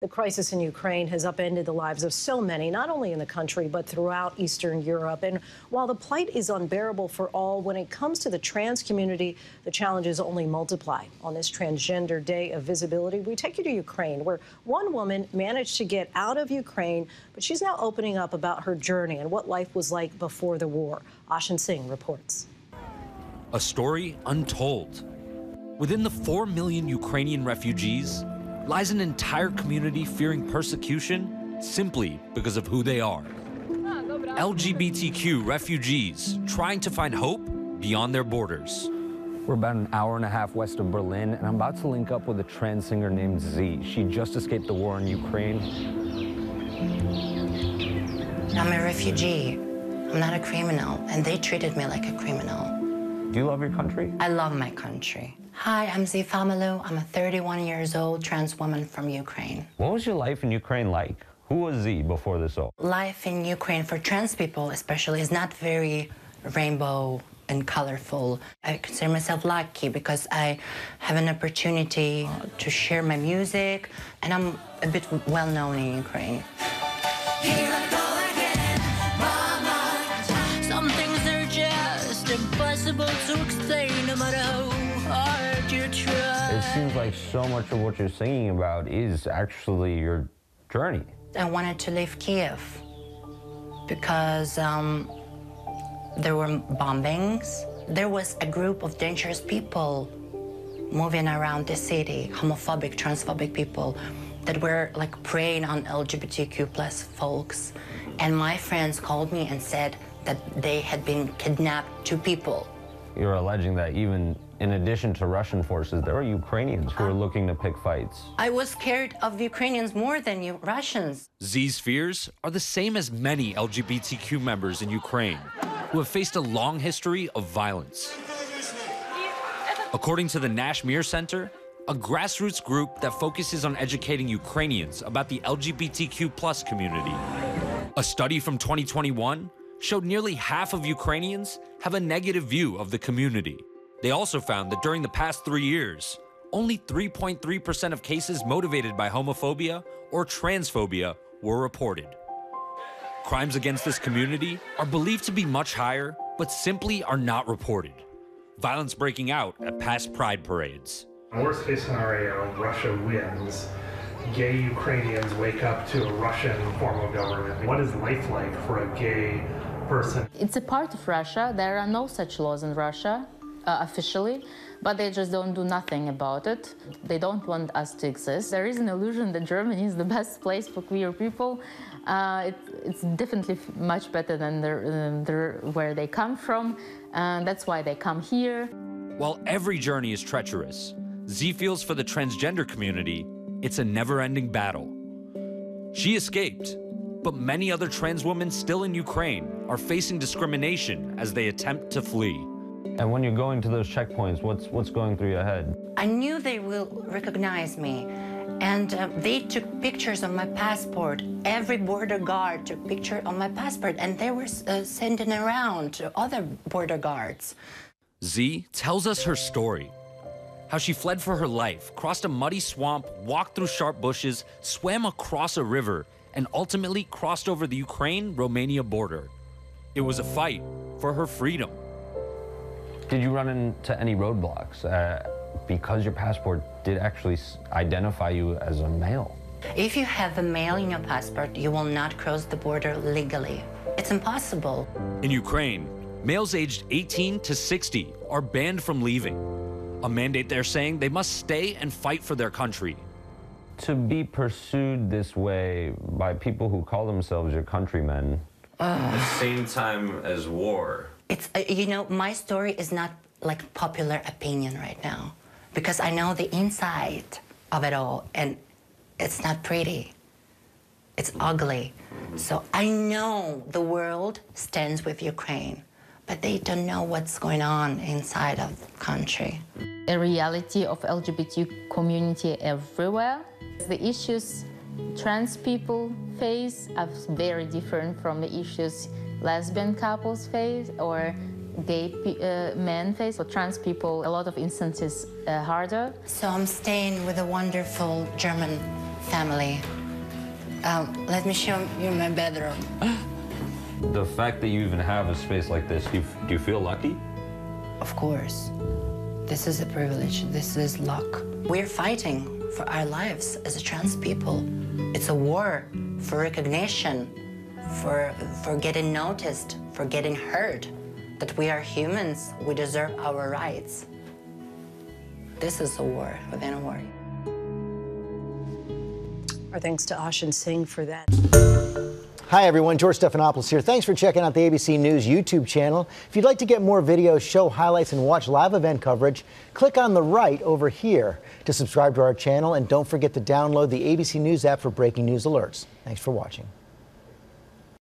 The crisis in Ukraine has upended the lives of so many, not only in the country, but throughout Eastern Europe. And while the plight is unbearable for all, when it comes to the trans community, the challenges only multiply. On this Transgender Day of Visibility, we take you to Ukraine, where one woman managed to get out of Ukraine, but she's now opening up about her journey and what life was like before the war. Ashan Singh reports. A story untold. Within the 4 million Ukrainian refugees lies an entire community fearing persecution simply because of who they are. LGBTQ refugees trying to find hope beyond their borders. We're about an hour and a half west of Berlin, and I'm about to link up with a trans singer named Z. She just escaped the war in Ukraine. I'm a refugee. I'm not a criminal, and they treated me like a criminal. Do you love your country? I love my country. Hi, I'm Z Famalu. I'm a 31 years old trans woman from Ukraine. What was your life in Ukraine like? Who was Z before this all? Life in Ukraine for trans people especially is not very rainbow and colorful. I consider myself lucky because I have an opportunity to share my music, and I'm a bit well known in Ukraine. Here I go again, mama. Some things are just impossible to explain, no matter how hard you try. It seems like so much of what you're singing about is actually your journey. I wanted to leave Kiev because there were bombings. There was a group of dangerous people moving around the city, homophobic, transphobic people that were like preying on LGBTQ plus folks. And my friends called me and said that they had been kidnapped 2 people. You're alleging that even in addition to Russian forces, there were Ukrainians who were looking to pick fights. I was scared of Ukrainians more than Russians. Z's fears are the same as many LGBTQ members in Ukraine who have faced a long history of violence. According to the Nash Mir Center, a grassroots group that focuses on educating Ukrainians about the LGBTQ plus community, a study from 2021 showed nearly half of Ukrainians have a negative view of the community. They also found that during the past 3 years, only 3.3% of cases motivated by homophobia or transphobia were reported. Crimes against this community are believed to be much higher, but simply are not reported. Violence breaking out at past pride parades. Worst case scenario, Russia wins. Gay Ukrainians wake up to a Russian form of government. What is life like for a gay person? It's a part of Russia. There are no such laws in Russia officially, but they just don't do nothing about it. They don't want us to exist. There is an illusion that Germany is the best place for queer people. It's definitely much better than where they come from, and that's why they come here. While every journey is treacherous, Z feels for the transgender community, it's a never-ending battle. She escaped, but many other trans women still in Ukraine are facing discrimination as they attempt to flee. And when you're going to those checkpoints, what's going through your head? I knew they will recognize me, and they took pictures of my passport. Every border guard took picture of my passport, and they were sending around to other border guards. Z tells us her story, how she fled for her life, crossed a muddy swamp, walked through sharp bushes, swam across a river, and ultimately crossed over the Ukraine-Romania border. It was a fight for her freedom. Did you run into any roadblocks because your passport did actually identify you as a male? If you have a male in your passport, you will not cross the border legally. It's impossible. In Ukraine, males aged 18 to 60 are banned from leaving. A mandate they're saying they must stay and fight for their country. To be pursued this way by people who call themselves your countrymen. At the same time as war. It's, you know, my story is not like popular opinion right now because I know the inside of it all, and it's not pretty. It's ugly. So I know the world stands with Ukraine, but they don't know what's going on inside of the country. A reality of LGBT community everywhere. The issues trans people face are very different from the issues lesbian couples face or gay men face. For trans people, a lot of instances harder. So I'm staying with a wonderful German family. Let me show you my bedroom. The fact that you even have a space like this, do you feel lucky? Of course. This is a privilege. This is luck. We're fighting for our lives as a trans people. It's a war for recognition, for getting noticed, for getting heard, that we are humans, we deserve our rights. This is a war within a war. Our thanks to Ashan Singh for that. Hi everyone, George Stephanopoulos here. Thanks for checking out the ABC News YouTube channel. If you'd like to get more videos, show highlights, and watch live event coverage, click on the right over here to subscribe to our channel, and don't forget to download the ABC News app for breaking news alerts. Thanks for watching.